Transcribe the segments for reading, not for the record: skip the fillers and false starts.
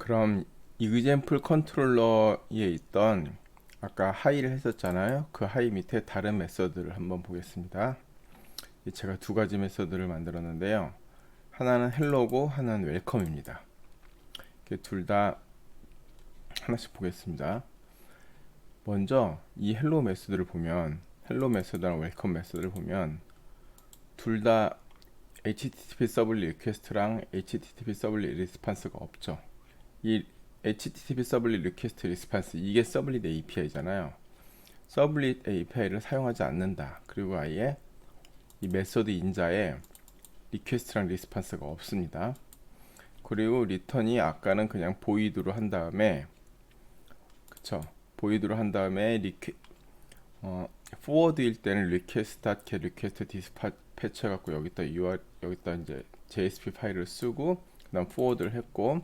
그럼 example 컨트롤러에 있던 아까 하이를 했었잖아요. 그 하이 밑에 다른 메서드를 한번 보겠습니다. 제가 두 가지 메서드를 만들었는데요. 하나는 헬로고 하나는 웰컴입니다. 둘 다 하나씩 보겠습니다. 먼저 이 헬로 메서드를 보면, 헬로 메서드랑 웰컴 메서드를 보면 둘 다 HTTP 서블릿 리퀘스트랑 HTTP 서블릿 리스판스가 없죠. 이 HTTP 서블릿 리퀘스트 리스판스, 이게 서블릿 API잖아요. 서블릿 API를 사용하지 않는다. 그리고 아예 이 메서드 인자에 리퀘스트랑 리스판스가 없습니다. 그리고 리턴이 아까는 그냥 보이드로 한 다음에, 그쵸, 보이드로 한 다음에 forward일 때는 request.get request dispatch 해갖고 여기다 이제 JSP 파일을 쓰고 그다음 forward를 했고,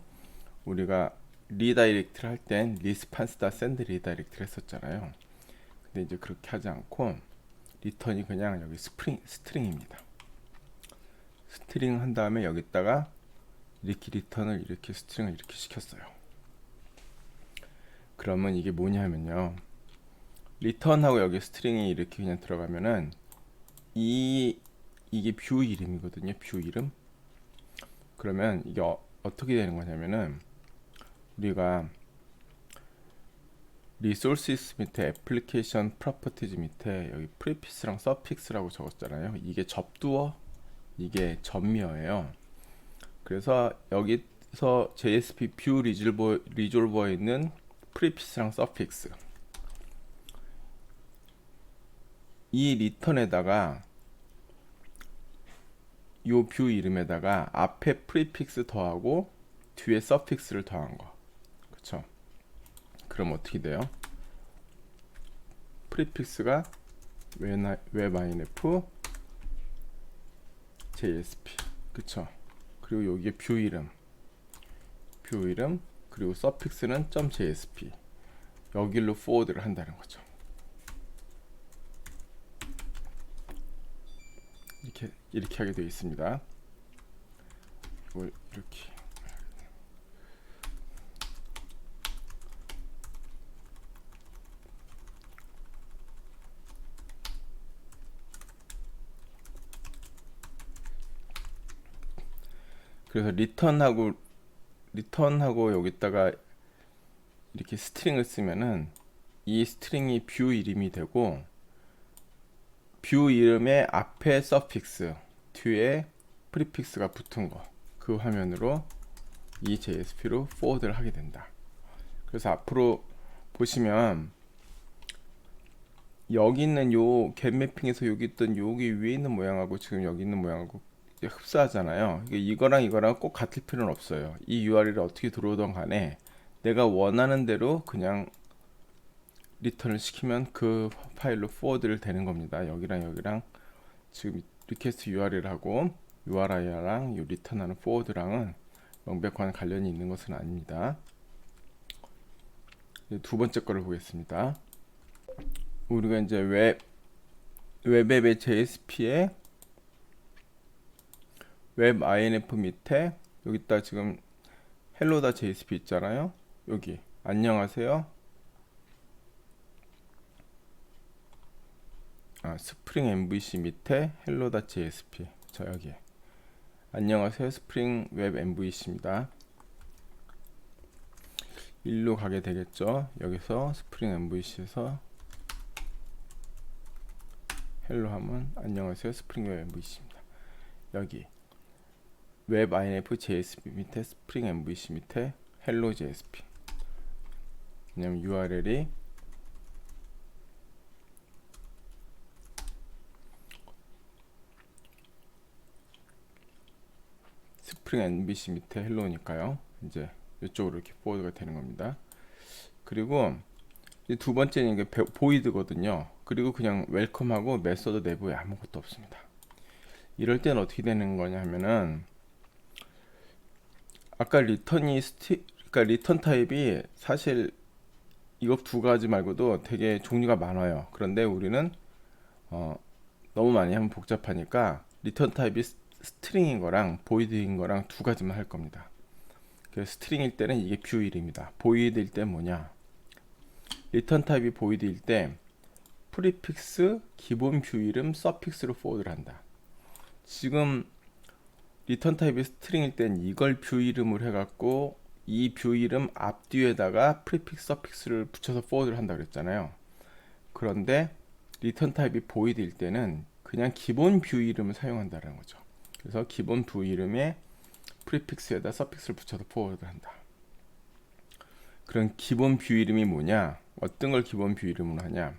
우리가 리다이렉트를 할 땐 response.send 리다이렉트를 했었잖아요. 근데 이제 그렇게 하지 않고 리턴이 그냥 여기 스트링입니다. 스트링 한 다음에 여기다가 이렇게 리턴을 이렇게 스트링을 이렇게 시켰어요. 그러면 이게 뭐냐면요, 리턴하고 여기 스트링이 이렇게 그냥 들어가면은 이게 뷰 이름이거든요. 뷰 이름. 그러면 이게 어떻게 되는 거냐면은, 우리가 리소스스 밑에 애플리케이션 프로퍼티즈 밑에 여기 프리피스랑 서픽스라고 적었잖아요. 이게 접두어, 이게 전미어예요. 그래서 여기서 JSP 뷰 리졸버에 있는 프리피스랑 서픽스, 이 리턴에다가 요 뷰 이름에다가 앞에 프리픽스 더하고 뒤에 서픽스를 더한 거. 그쵸? 그럼 어떻게 돼요? 프리픽스가 web-inf JSP, 그쵸? 그리고 여기에 뷰 이름, 그리고 서픽스는 .jsp, 여기로 forward를 한다는 거죠. 이렇게 하게 되어 있습니다. 이걸 이렇게. 그래서 리턴하고 여기다가 이렇게 스트링을 쓰면은 이 스트링이 뷰 이름이 되고, 뷰 이름의 앞에 서픽스, 뒤에 프리픽스가 붙은 거, 그 화면으로 이 JSP로 forward를 하게 된다. 그래서 앞으로 보시면 여기 있는 요 get 매핑에서 여기 있던 여기 위에 있는 모양하고 지금 여기 있는 모양하고 흡사하잖아요. 이거랑 꼭 같을 필요는 없어요. 이 URL이 어떻게 들어오던 간에 내가 원하는 대로 그냥 리턴을 시키면 그 파일로 forward를 되는 겁니다. 여기랑 지금 리퀘스트 URL하고 URI랑 이 리턴하는 forward랑은 명백한 관련이 있는 것은 아닙니다. 두 번째 거를 보겠습니다. 우리가 이제 웹앱의 JSP에 web-inf 밑에 여기다 지금 hello.jsp 있잖아요. 여기 안녕하세요. 스프링 MVC 밑에 hello.jsp, 저 여기 안녕하세요 스프링 웹 MVC입니다. 일로 가게 되겠죠. 여기서 스프링 MVC에서 헬로 하면 안녕하세요 스프링 웹 MVC입니다. 여기 web-inf JSP 밑에 스프링 MVC 밑에 hello JSP. 왜냐면 URL이 스프링 MVC 밑에 헬로니까요. 이제 이쪽으로 이렇게 포워드가 되는 겁니다. 그리고 두 번째는 이게 보이드거든요. 그리고 그냥 웰컴하고 메서드 내부에 아무것도 없습니다. 이럴 때는 어떻게 되는 거냐 하면은, 아까 그러니까 리턴 타입이 사실 이거 두 가지 말고도 되게 종류가 많아요. 그런데 우리는 너무 많이 하면 복잡하니까 리턴 타입이 스트링인 거랑 보이드인 거랑 두 가지만 할 겁니다. 스트링일 때는 이게 뷰 이름이다. 보이드일 때 뭐냐? 리턴 타입이 보이드일 때 프리픽스, 기본 뷰 이름, 서픽스로 포워드를 한다. 지금 리턴 타입이 스트링일 땐 이걸 뷰 이름으로 해갖고 이 뷰 이름 앞뒤에다가 프리픽스, 서픽스를 붙여서 포워드를 한다 그랬잖아요. 그런데 리턴 타입이 보이드일 때는 그냥 기본 뷰 이름을 사용한다는 거죠. 그래서 기본 뷰 이름에 프리픽스에다 서픽스를 붙여서 포워드를 한다. 그런 기본 뷰 이름이 뭐냐? 어떤 걸 기본 뷰 이름으로 하냐?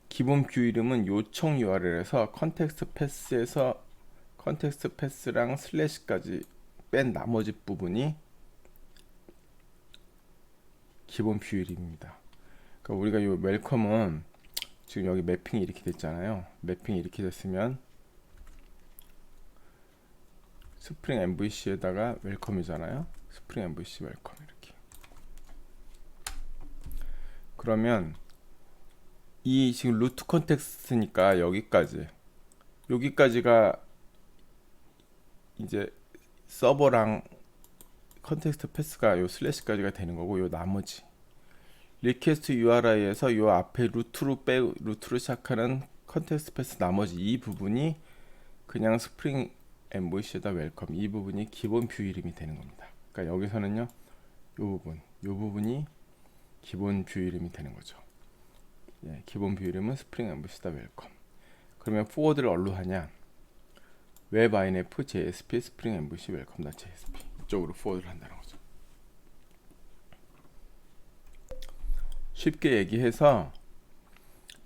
기본 뷰 이름은 요청 URL에서 컨텍스트 패스랑 슬래시까지 뺀 나머지 부분이 기본 뷰 이름입니다. 그러니까 우리가 이 웰컴은 지금 여기 매핑이 이렇게 됐잖아요. 매핑이 이렇게 됐으면 스프링 MVC에다가 웰컴이잖아요. 스프링 MVC 웰컴 이렇게. 그러면 이 지금 루트 컨텍스트니까 여기까지가 이제 서버랑 컨텍스트 패스가 요 슬래시까지가 되는 거고, 요 나머지 리퀘스트 URI에서 요 앞에 루트로 시작하는 컨텍스트 패스 나머지 이 부분이 그냥 스프링 MVC에다 웰컴, 이 부분이 기본 뷰 이름이 되는 겁니다. 그러니까 여기서는요, 요 부분이 기본 뷰 이름이 되는 거죠. 예, 기본 뷰 이름은 스프링 MVC에다 웰컴. 그러면 포워드를 어디로 하냐? 웹 inf JSP 스프링 MVC 웰컴 .jsp 이쪽으로 포워드를 한다는 거죠. 쉽게 얘기해서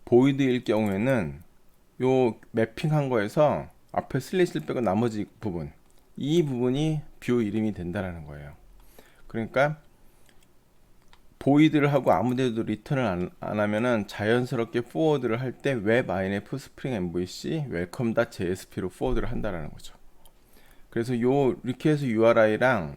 보이드일 경우에는 요 매핑한 거에서 앞에 슬래시를 빼고 나머지 부분, 이 부분이 뷰 이름이 된다는 거예요. 그러니까 보이드를 하고 아무데도 리턴을 안 하면은 자연스럽게 포워드를 할 때 웹 inf 스프링 MVC welcome.jsp로 포워드를 한다라는 거죠. 그래서 요 리퀘스트 URI랑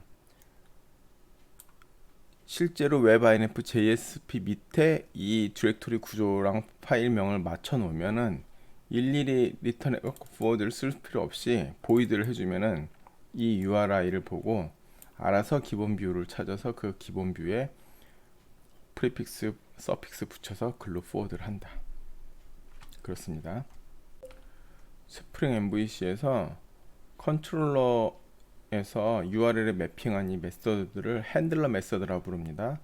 실제로 웹 inf JSP 밑에 이 디렉토리 구조랑 파일명을 맞춰 놓으면은 일일이 리턴해 갖고 포워드를 쓸 필요 없이 보이드를 해주면은 이 URI를 보고 알아서 기본 뷰를 찾아서 그 기본 뷰에 프리픽스, 서픽스 붙여서 글로 포워드를 한다. 그렇습니다. 스프링 MVC에서 컨트롤러에서 URL에 매핑한 이 메서드를 핸들러 메서드라고 부릅니다.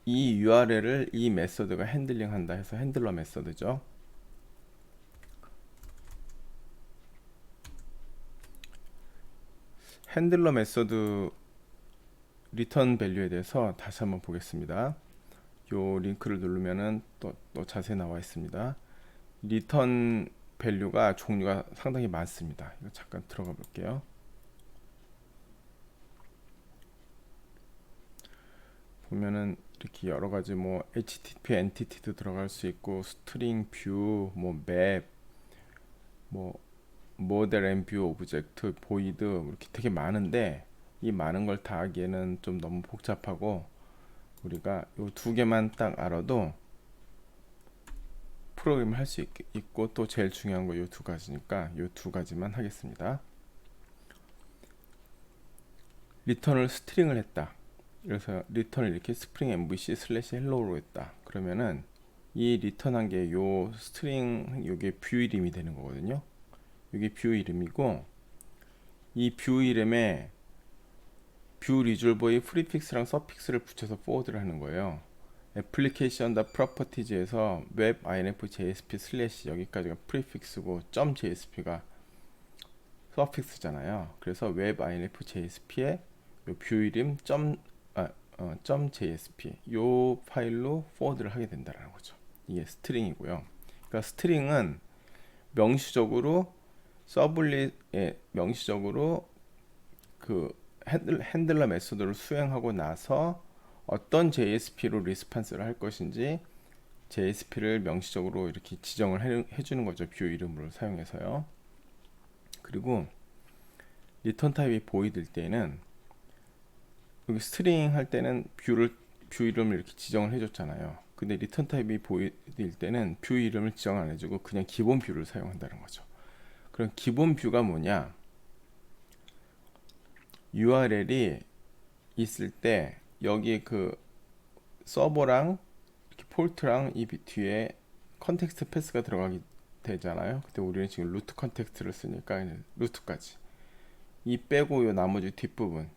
이 URL을 이 메서드가 핸들링 한다 해서 핸들러 메서드죠. 핸들러 메서드 리턴 밸류에 대해서 다시 한번 보겠습니다. 요 링크를 누르면은 또 자세히 나와 있습니다. 리턴 밸류가 종류가 상당히 많습니다. 이거 잠깐 들어가 볼게요. 보면은 이렇게 여러 가지 뭐 HTTP 엔티티도 들어갈 수 있고 스트링 뷰, 뭐 맵, 뭐 모델 앤 뷰 오브젝트, 보이드 이렇게 되게 많은데 이 많은 걸 다 하기에는 좀 너무 복잡하고 우리가 요 두 개만 딱 알아도 프로그램을 할 수 있고 또 제일 중요한 거 요 두 가지니까 요 두 가지만 하겠습니다. 리턴을 스트링을 했다. 그래서 리턴을 이렇게 스프링 MVC 슬래시 헬로우로 했다. 그러면은 이 리턴한 게 요 스트링 요게 뷰 이름이 되는 거거든요. 이게 뷰 이름이고 이 뷰 이름에 뷰 리졸버의 프리픽스랑 서픽스를 붙여서 포워드를 하는 거예요. 애플리케이션 더 프로퍼티즈에서 웹 inf JSP 슬래시 여기까지가 프리픽스고 .jsp가 서픽스잖아요. 그래서 웹 inf JSP에 요 뷰 이름 .jsp 요 파일로 포워드를 하게 된다는 거죠. 이게 스트링이고요. 그러니까 스트링은 명시적으로 명시적으로 그 핸들러 메소드를 수행하고 나서 어떤 JSP로 리스판스를 할 것인지 JSP를 명시적으로 이렇게 지정을 해주는 거죠. 뷰 이름으로 사용해서요. 그리고 리턴 타입이 보이드일 때는 여기 스트링 할 때는 뷰 이름을 이렇게 지정을 해줬잖아요. 근데 리턴 타입이 보이드일 때는 뷰 이름을 지정 안 해주고 그냥 기본 뷰를 사용한다는 거죠. 그럼 기본 뷰가 뭐냐? URL이 있을 때 여기 그 서버랑 이렇게 폴트랑 이 뒤에 컨텍스트 패스가 들어가게 되잖아요. 근데 우리는 지금 루트 컨텍스트를 쓰니까 루트까지 이 빼고 요 나머지 뒷부분,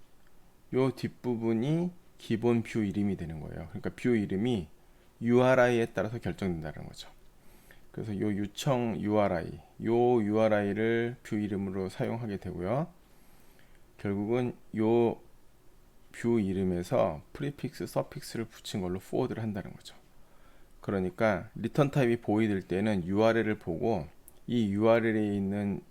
요 뒷부분이 기본 뷰 이름이 되는 거예요. 그러니까 뷰 이름이 URI에 따라서 결정된다는 거죠. 그래서 요 요청 URI, 요 URI를 뷰 이름으로 사용하게 되고요. 결국은 요 뷰 이름에서 프리픽스, 서픽스를 붙인 걸로 포워드를 한다는 거죠. 그러니까 리턴 타입이 보이될 때는 URL을 보고 이 URL에 있는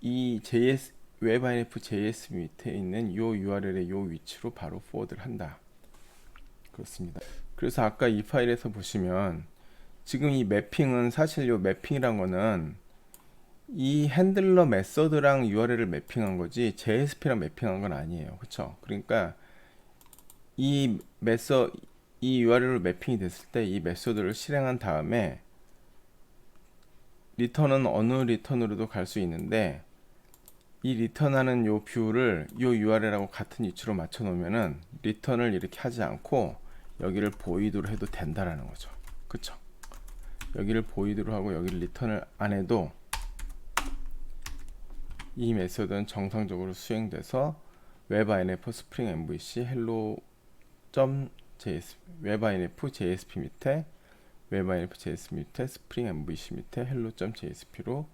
이 JS 웹INF JS 밑에 있는 요 URL의 요 위치로 바로 포워드를 한다. 그렇습니다. 그래서 아까 이 파일에서 보시면 지금 이 매핑은 사실 요 매핑이란 거는 이 핸들러 메서드랑 URL을 매핑한 거지 JSP랑 매핑한 건 아니에요. 그쵸? 그러니까 이 URL로 매핑이 됐을 때 이 메서드를 실행한 다음에 리턴은 어느 리턴으로도 갈 수 있는데 이 리턴하는 요 뷰를 요 URL하고 같은 위치로 맞춰 놓으면은 리턴을 이렇게 하지 않고 여기를 보이드로 해도 된다라는 거죠. 그쵸? 여기를 보이드로 하고 여기를 리턴을 안 해도 이 메서드는 정상적으로 수행돼서 웹INF 스프링 MVC hello.js 웹INF JSP 밑에 웹INF JS 밑에 스프링 MVC 밑에 hello.jsp로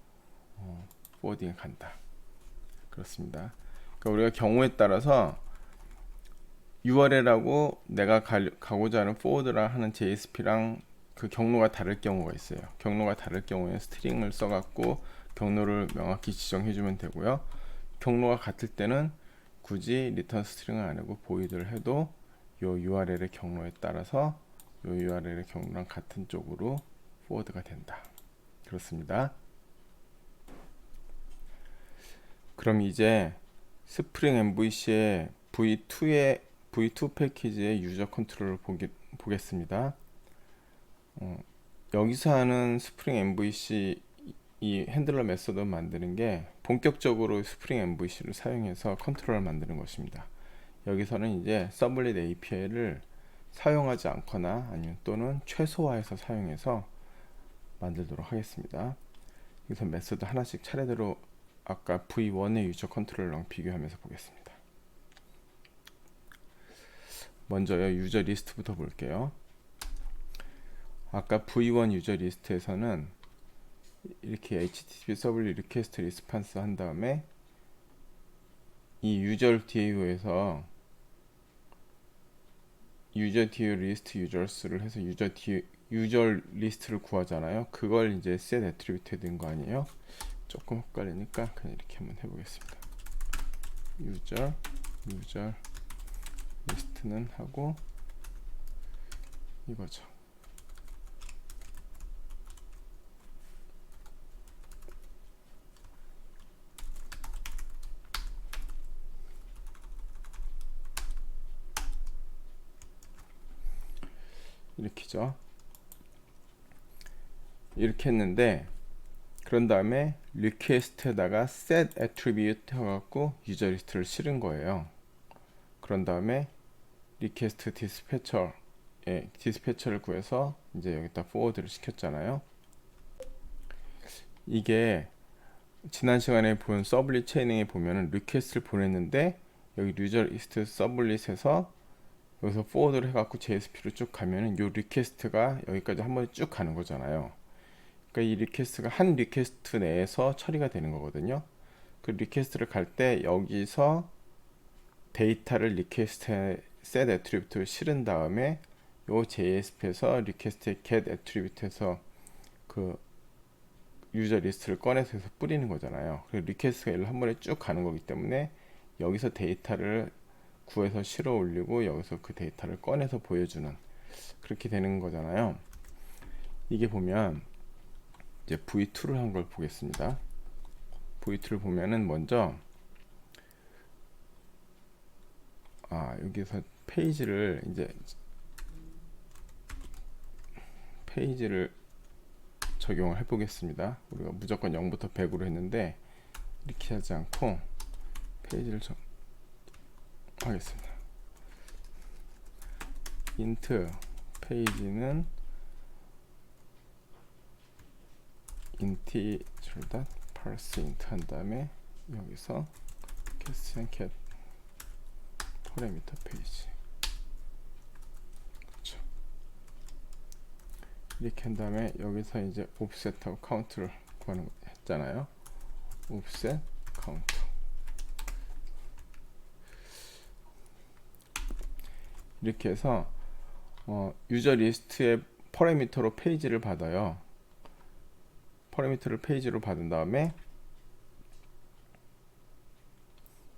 포워딩이 간다. 그렇습니다. 그러니까 우리가 경우에 따라서 URL하고 내가 가고자 하는 포워드라 하는 JSP랑 그 경로가 다를 경우가 있어요. 경로가 다를 경우에 스트링을 써갖고 경로를 명확히 지정해주면 되고요. 경로가 같을 때는 굳이 리턴 스트링을 안 하고 보이드를 해도 요 URL의 경로에 따라서 요 URL의 경로랑 같은 쪽으로 포워드가 된다. 그렇습니다. 그럼 이제 스프링 MVC의 V2 패키지의 유저 컨트롤을 보겠습니다. 여기서 하는 스프링 MVC 이 핸들러 메서드 만드는 게 본격적으로 스프링 MVC를 사용해서 컨트롤을 만드는 것입니다. 여기서는 이제 서블릿 API를 사용하지 않거나 아니면 또는 최소화해서 사용해서 만들도록 하겠습니다. 여기서 메서드 하나씩 차례대로 아까 V1의 유저 컨트롤러랑 비교하면서 보겠습니다. 먼저 유저 리스트부터 볼게요. 아까 V1 유저 리스트에서는 이렇게 HTTP 서블릿 리퀘스트 리스판스 한 다음에 이 유저 DAO에서 유저 DAO 리스트 유저스를 해서 유저 리스트를 구하잖아요. 그걸 이제 set 애트리뷰트에 넣은 거 아니에요? 조금 헷갈리니까 그냥 이렇게 한번 해보겠습니다. 유저 리스트는 하고 이거죠. 이렇게죠. 이렇게 했는데 그런 다음에 리퀘스트에다가 set attribute 해갖고 유저 리스트를 실은 거예요. 그런 다음에 리퀘스트 디스패처를 구해서 이제 여기다 포워드를 시켰잖아요. 이게 지난 시간에 본 서블릿 체이닝에 보면은 리퀘스트를 보냈는데 여기 유저 리스트 서블릿에서 여기서 포워드를 해갖고 JSP로 쭉 가면은 요 리퀘스트가 여기까지 한 번에 쭉 가는 거잖아요. 그러니까 이 리퀘스트가 한 리퀘스트 내에서 처리가 되는 거거든요. 그 리퀘스트를 갈 때 여기서 데이터를 리퀘스트에 set 애트리뷰트를 실은 다음에 요 JSP에서 리퀘스트에 get 애트리뷰트에서 그 유저 리스트를 꺼내서 해서 뿌리는 거잖아요. 그래서 리퀘스트가 일로 한 번에 쭉 가는 거기 때문에 여기서 데이터를 구해서 실어 올리고 여기서 그 데이터를 꺼내서 보여주는 그렇게 되는 거잖아요. 이게 보면 이제 V2를 한 걸 보겠습니다. V2를 보면은 먼저 여기서 페이지를 적용을 해 보겠습니다. 우리가 무조건 0부터 100으로 했는데 이렇게 하지 않고 페이지를 하겠습니다. int 페이지는 integer parse int 한 다음에 여기서 get parameter 페이지, 그렇죠. 이렇게 한 다음에 여기서 이제 offset하고 count를 구하는 거 했잖아요. offset count. 이렇게 해서 유저 리스트의 퍼레미터로 페이지를 받아요. 퍼레미터를 페이지로 받은 다음에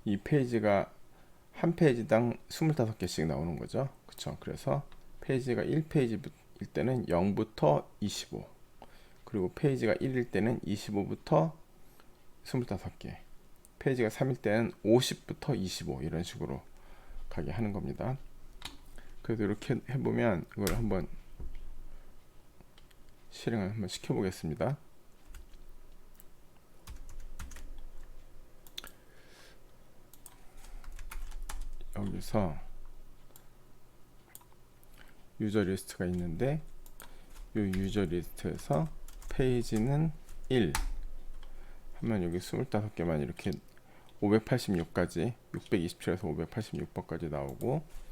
이 페이지가 한 페이지당 25개씩 나오는 거죠. 그쵸? 그래서 페이지가 1페이지일 때는 0부터 25, 그리고 페이지가 1일 때는 25부터 25개, 페이지가 3일 때는 50부터 25, 이런 식으로 가게 하는 겁니다. 그래서 이렇게 해보면 이걸 한번 실행을 한번 시켜보겠습니다. 여기서 유저 리스트가 있는데 이 유저 리스트에서 페이지는 1 하면 여기 25개만 이렇게 586까지 627에서 586번까지 나오고,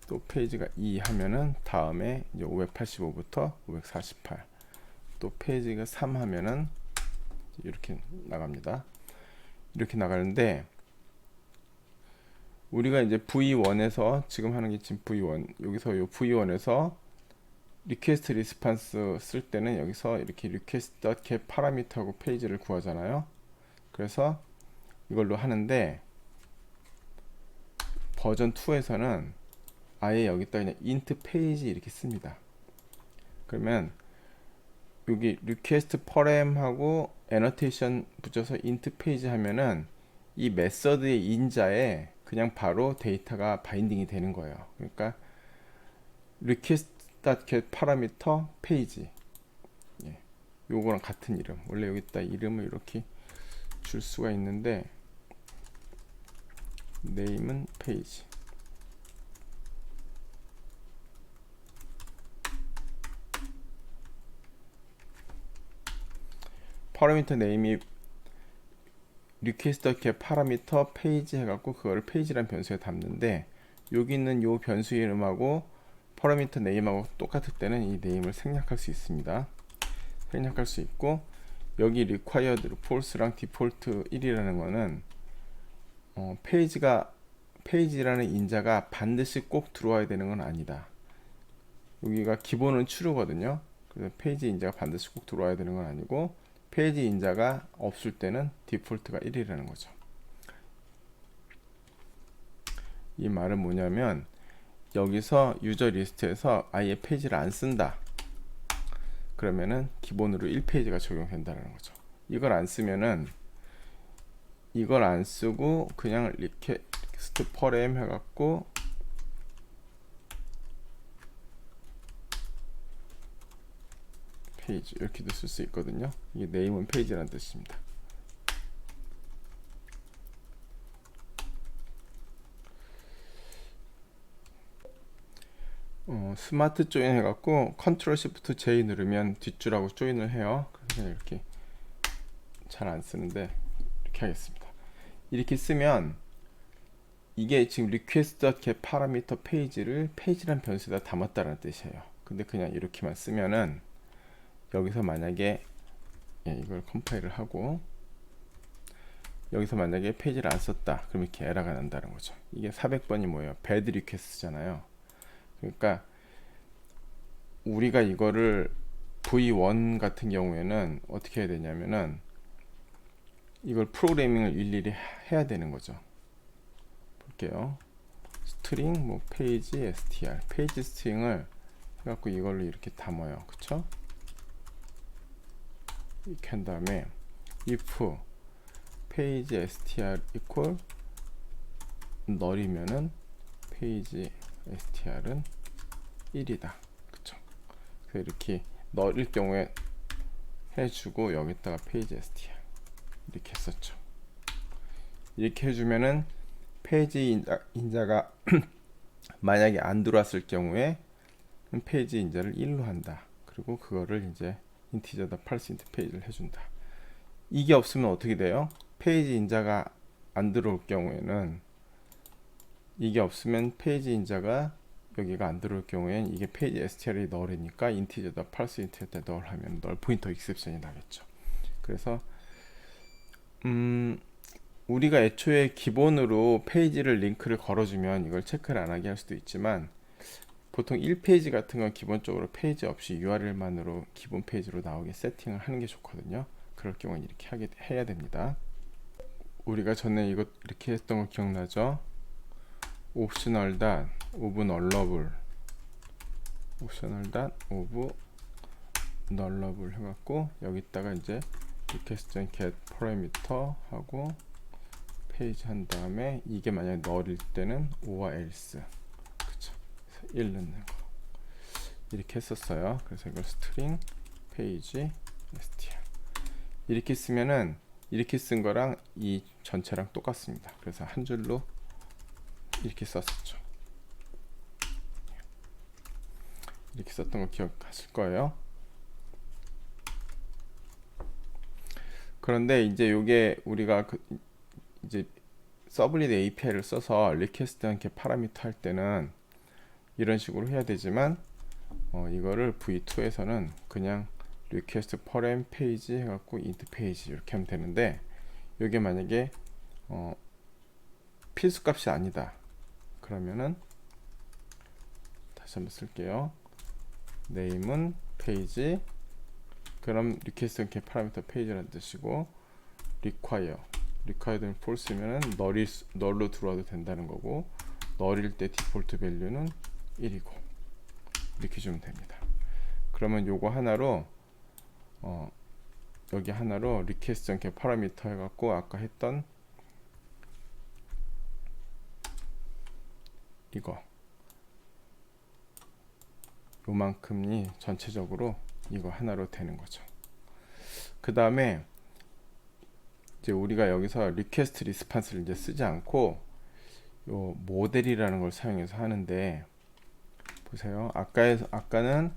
또 페이지가 2 하면은 다음에 이제 585부터 548, 또 페이지가 3 하면은 이렇게 나갑니다. 이렇게 나가는데 우리가 이제 V1에서 지금 하는 게 지금 V1, 여기서 요 V1에서 리퀘스트 리스판스 쓸 때는 여기서 이렇게 request.get 파라미터하고 페이지를 구하잖아요. 그래서 이걸로 하는데 버전 2에서는 아예 여기다 그냥 int 페이지 이렇게 씁니다. 그러면 여기 request param하고 annotation 붙여서 int 페이지 하면은 이 메서드의 인자에 그냥 바로 데이터가 바인딩이 되는 거예요. 그러니까 request.get parameter 페이지, 예, 요거랑 같은 이름. 원래 여기다 이름을 이렇게 줄 수가 있는데 name은 페이지, parameter name이 request.get parameter 페이지 해갖고 그거를 페이지란 변수에 담는데, 여기 있는 요 변수 이름하고 parameter name하고 똑같을 때는 이 name을 생략할 수 있습니다. 생략할 수 있고, 여기 required false랑 default 1이라는 거는 페이지라는 인자가 반드시 꼭 들어와야 되는 건 아니다. 여기가 기본은 true거든요. 그래서 페이지 인자가 반드시 꼭 들어와야 되는 건 아니고, 페이지 인자가 없을 때는 디폴트가 1이라는 거죠. 이 말은 뭐냐면 여기서 유저 리스트에서 아예 페이지를 안 쓴다, 그러면은 기본으로 1페이지가 적용된다는 거죠. 이걸 안 쓰면은, 이걸 안 쓰고 그냥 리퀘스트 퍼렘 해갖고 페이지 이렇게도 쓸 수 있거든요. 이게 네임은 페이지라는 뜻입니다. 스마트 조인 해갖고 컨트롤 시프트 J 누르면 뒷줄하고 조인을 해요. 그래서 이렇게 잘 안 쓰는데 이렇게 하겠습니다. 이렇게 쓰면 이게 지금 request.get parameter 페이지를 페이지란 변수에다 담았다는 뜻이에요. 근데 그냥 이렇게만 쓰면은 여기서 만약에 이걸 컴파일을 하고 여기서 만약에 페이지를 안 썼다, 그럼 이렇게 에러가 난다는 거죠. 이게 400번이 뭐예요? bad request잖아요. 그러니까 우리가 이거를 V1 같은 경우에는 어떻게 해야 되냐면은 이걸 프로그래밍을 일일이 해야 되는 거죠. 볼게요. 스트링 뭐 페이지 str, 페이지 스트링을 해갖고 이걸로 이렇게 담아요. 그쵸? 이렇게 한 다음에 if 페이지 str equal null이면은 페이지 str은 1이다. 그쵸? 그래서 이렇게 null일 경우에 해주고 여기다가 페이지 str 이렇게 했었죠. 이렇게 해주면은 페이지 인자가 만약에 안 들어왔을 경우에 페이지 인자를 1로 한다. 그리고 그거를 이제 인티저다 parseInt 페이지를 해준다. 이게 없으면 어떻게 돼요? 페이지 인자가 안 들어올 경우에는, 이게 없으면 페이지 인자가 여기가 안 들어올 경우엔 이게 페이지 str이 널이니까 인티저다 parseInt에다 널 하면 널 포인터 익셉션이 나겠죠. 그래서 우리가 애초에 기본으로 페이지를 링크를 걸어주면 이걸 체크를 안 하게 할 수도 있지만, 보통 1페이지 같은 건 기본적으로 페이지 없이 URL만으로 기본 페이지로 나오게 세팅을 하는 게 좋거든요. 그럴 경우는 이렇게 해야 됩니다. 우리가 전에 이거 이렇게 했던 거 기억나죠? 옵셔널 닷 오브 널러블, 옵셔널 닷 오브 널러블 해갖고 여기다가 이제 request.get parameter 하고 페이지 한 다음에, 이게 만약에 널일 때는 O와 else, 그쵸? 1 넣는 거 이렇게 했었어요. 그래서 이걸 string 페이지 str 이렇게 쓰면은, 이렇게 쓴 거랑 이 전체랑 똑같습니다. 그래서 한 줄로 이렇게 썼었죠. 이렇게 썼던 거 기억하실 거예요. 그런데 이제 요게 우리가 이제 서블릿 API를 써서 request 이렇게 파라미터 할 때는 이런 식으로 해야 되지만, 이거를 V2에서는 그냥 request param 페이지 해갖고 int 페이지 이렇게 하면 되는데, 이게 만약에 필수 값이 아니다 그러면은 다시 한번 쓸게요. name은 페이지, 그럼 request 이렇게 파라미터 페이지라는 뜻이고, required는 false면은 널로 들어와도 된다는 거고, 널일 때 디폴트 밸류는 1이고, 이렇게 주면 됩니다. 그러면 요거 하나로 여기 하나로 request 이렇게 파라미터 해갖고 아까 했던 이거 요만큼이 전체적으로 이거 하나로 되는 거죠. 그 다음에 이제 우리가 여기서 request response를 이제 쓰지 않고 요 모델이라는 걸 사용해서 하는데, 보세요. 아까는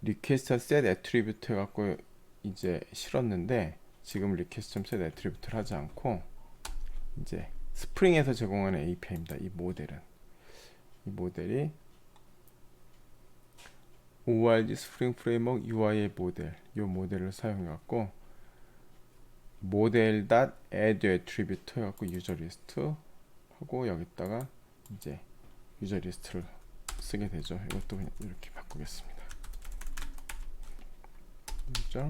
request set attribute 해갖고 이제 실었는데, 지금 request set attribute를 하지 않고 이제 스프링에서 제공하는 API입니다. 이 모델이 org 스프링 프레임워크 UI의 모델, 이 모델을 사용해갖고 model.add attribute 해갖고 user list 하고 여기다가 이제 user list를 쓰게 되죠. 이것도 그냥 이렇게 바꾸겠습니다. 그렇죠?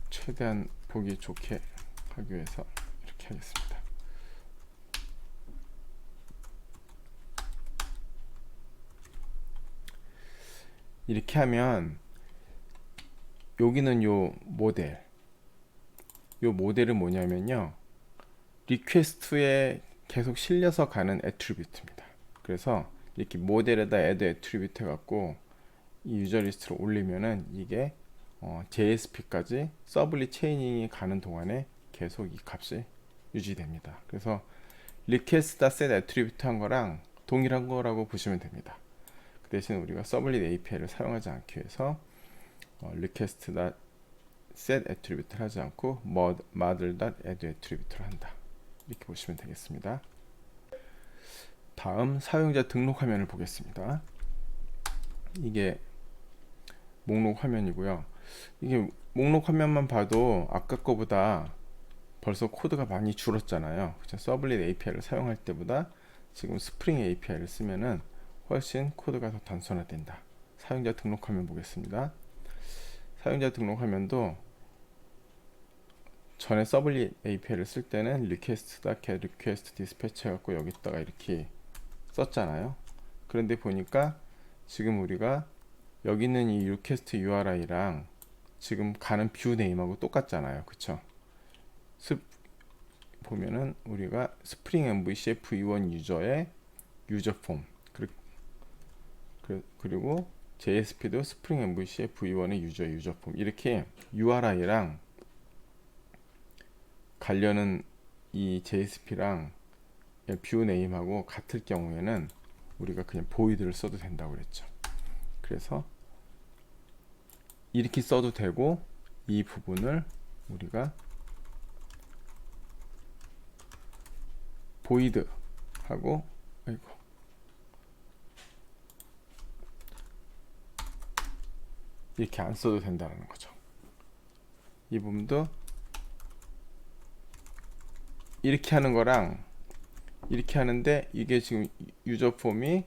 최대한 보기 좋게 하기 위해서 이렇게 하겠습니다. 이렇게 하면 여기는 요 모델은 뭐냐면요, 리퀘스트에 계속 실려서 가는 애트리뷰트입니다. 그래서 이렇게 모델에다 add 애트리뷰트 해갖고 이 유저 리스트를 올리면은 이게 JSP까지 서블릿 체이닝이 가는 동안에 계속 이 값이 유지됩니다. 그래서 request.set attribute 한 거랑 동일한 거라고 보시면 됩니다. 그 대신 우리가 서블릿 API를 사용하지 않기 위해서 request.set attribute를 하지 않고 model.add attribute를 한다. 이렇게 보시면 되겠습니다. 다음 사용자 등록 화면을 보겠습니다. 이게 목록 화면이고요. 이게 목록 화면만 봐도 아까 거보다 벌써 코드가 많이 줄었잖아요. 그쵸? 서블릿 API를 사용할 때보다 지금 스프링 API를 쓰면은 훨씬 코드가 더 단순화된다. 사용자 등록 화면 보겠습니다. 사용자 등록 화면도 전에 서블릿 API를 쓸 때는 request.get request dispatch 해갖고 여기다가 이렇게 썼잖아요. 그런데 보니까 지금 우리가 여기 있는 이 request URI랑 지금 가는 뷰 네임하고 똑같잖아요. 그쵸? 보면은 우리가 스프링 MVC V1 유저의 유저 폼, 그리고 JSP도 스프링 MVC의 v1의 유저 폼 이렇게 URI랑 관련은 이 JSP랑 뷰 네임하고 같을 경우에는 우리가 그냥 보이드를 써도 된다고 그랬죠. 그래서 이렇게 써도 되고 이 부분을 우리가 보이드 하고 이렇게 안 써도 된다는 거죠. 이 부분도 이렇게 하는 거랑 이렇게 하는데 이게 지금 유저 폼이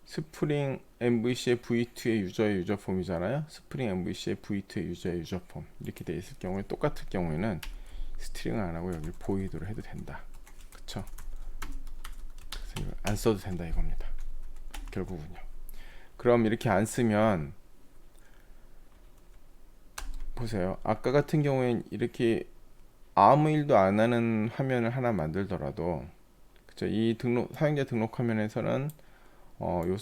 스프링 MVC의 v2의 유저 폼이잖아요. 스프링 MVC의 v2의 유저 폼 이렇게 돼 있을 경우에 똑같을 경우에는 스트링을 안 하고 여기 보이드로 해도 된다. 그쵸? 그래서 이걸 안 써도 된다 이겁니다. 결국은요. 그럼 이렇게 안 쓰면 보세요. 아까 같은 경우엔 이렇게 아무 일도 안 하는 화면을 하나 만들더라도 그쵸? 이 사용자 등록 화면에서는 요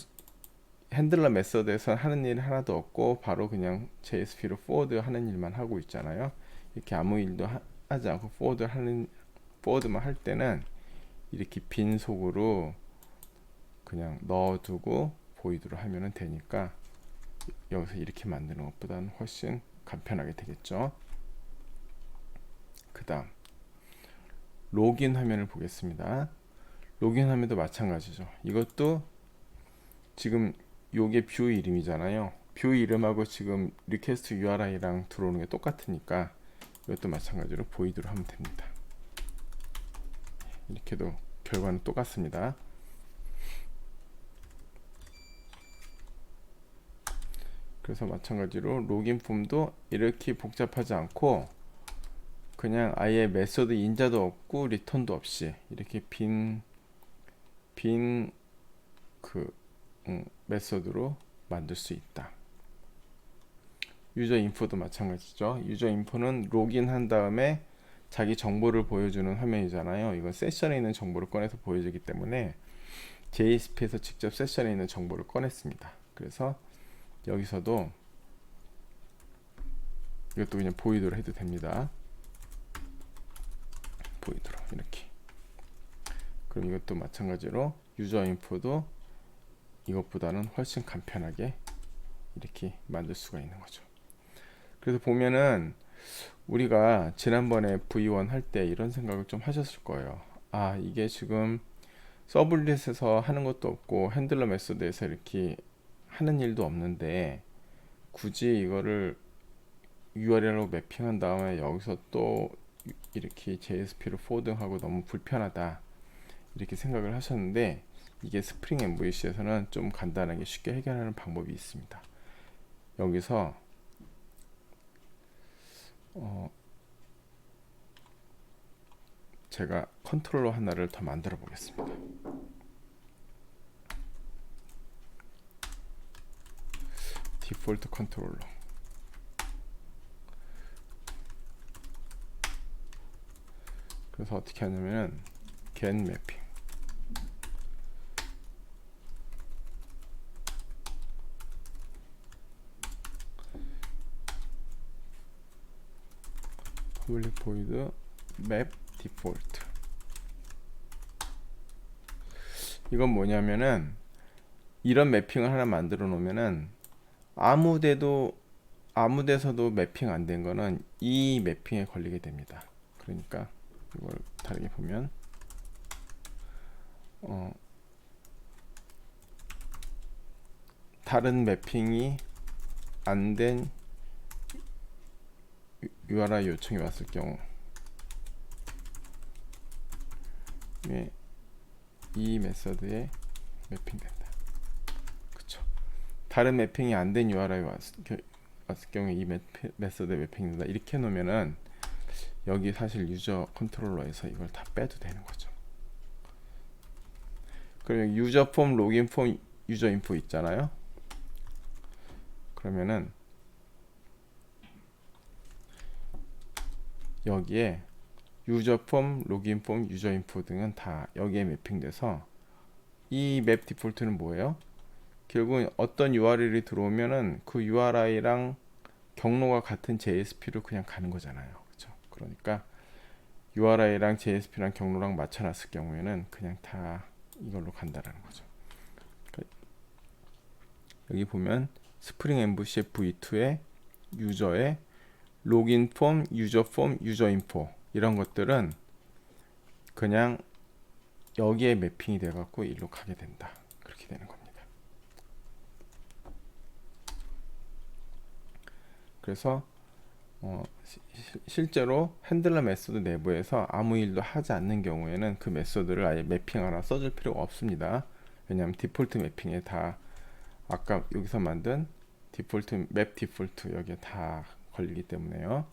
핸들러 메서드에서 하는 일 하나도 없고 바로 그냥 JSP로 포워드 하는 일만 하고 있잖아요. 이렇게 아무 일도 하지 않고 포워드만 할 때는 이렇게 빈 속으로 그냥 넣어두고 보이드로 하면 되니까 여기서 이렇게 만드는 것보다는 훨씬 간편하게 되겠죠. 그 다음 로긴 화면을 보겠습니다. 로긴 화면도 마찬가지죠. 이것도 지금 요게 뷰 이름이잖아요. 뷰 이름하고 지금 리퀘스트 URI랑 들어오는 게 똑같으니까 이것도 마찬가지로 보이드로 하면 됩니다. 이렇게도 결과는 똑같습니다. 그래서 마찬가지로 로긴 폼도 이렇게 복잡하지 않고 그냥 아예 메소드 인자도 없고 리턴도 없이 이렇게 빈 메소드로 만들 수 있다. 유저 인포도 마찬가지죠. 유저 인포는 로긴 한 다음에 자기 정보를 보여주는 화면이잖아요. 이건 세션에 있는 정보를 꺼내서 보여주기 때문에 JSP에서 직접 세션에 있는 정보를 꺼냈습니다. 그래서 여기서도 이것도 그냥 보이드로 해도 됩니다. 보이드로 이렇게. 그럼 이것도 마찬가지로 유저 인포도 이것보다는 훨씬 간편하게 이렇게 만들 수가 있는 거죠. 그래서 보면은 우리가 지난번에 V1 할 때 이런 생각을 좀 하셨을 거예요. 아, 이게 지금 서블릿에서 하는 것도 없고 핸들러 메소드에서 이렇게 하는 일도 없는데 굳이 이거를 URL로 매핑한 다음에 여기서 또 이렇게 JSP로 포워딩하고 너무 불편하다 이렇게 생각을 하셨는데 이게 스프링 MVC에서는 좀 간단하게 쉽게 해결하는 방법이 있습니다. 여기서 제가 컨트롤러 하나를 더 만들어 보겠습니다. 디폴트 컨트롤러. 그래서 어떻게 하냐면은 get 매핑 public void map default. 이건 뭐냐면은 이런 매핑을 하나 만들어 놓으면은 아무 데서도 매핑 안 된 거는 이 매핑에 걸리게 됩니다. 그러니까 이걸 다르게 보면 다른 매핑이 안 된 URI 요청이 왔을 경우 이 메서드에 매핑된다. 그쵸? 다른 매핑이 안 된 URI 왔을 경우에 이 메서드에 매핑된다. 이렇게 해놓으면은 여기 사실 유저 컨트롤러에서 이걸 다 빼도 되는 거죠. 그리고 유저 폼, 로긴 폼, 유저 인포 있잖아요. 그러면은 여기에 유저 폼, 로긴 폼, 유저 인포 등은 다 여기에 매핑돼서 이 맵 디폴트는 뭐예요? 결국은 어떤 URL이 들어오면은 그 URI랑 경로가 같은 JSP로 그냥 가는 거잖아요. 그렇죠? 그러니까 URI랑 JSP랑 경로랑 맞춰놨을 경우에는 그냥 다 이걸로 간다라는 거죠. 그러니까 여기 보면 스프링 엠부시 v2의 유저의 로긴 폼, 유저 폼, 유저 인포 이런 것들은 그냥 여기에 매핑이 돼 갖고 일로 가게 된다. 그렇게 되는 겁니다. 그래서 실제로 핸들러 메소드 내부에서 아무 일도 하지 않는 경우에는 그 메소드를 아예 매핑 하나 써줄 필요가 없습니다. 왜냐하면 디폴트 매핑에 다 아까 여기서 만든 디폴트 맵 디폴트 여기에 다 걸리기 때문에요.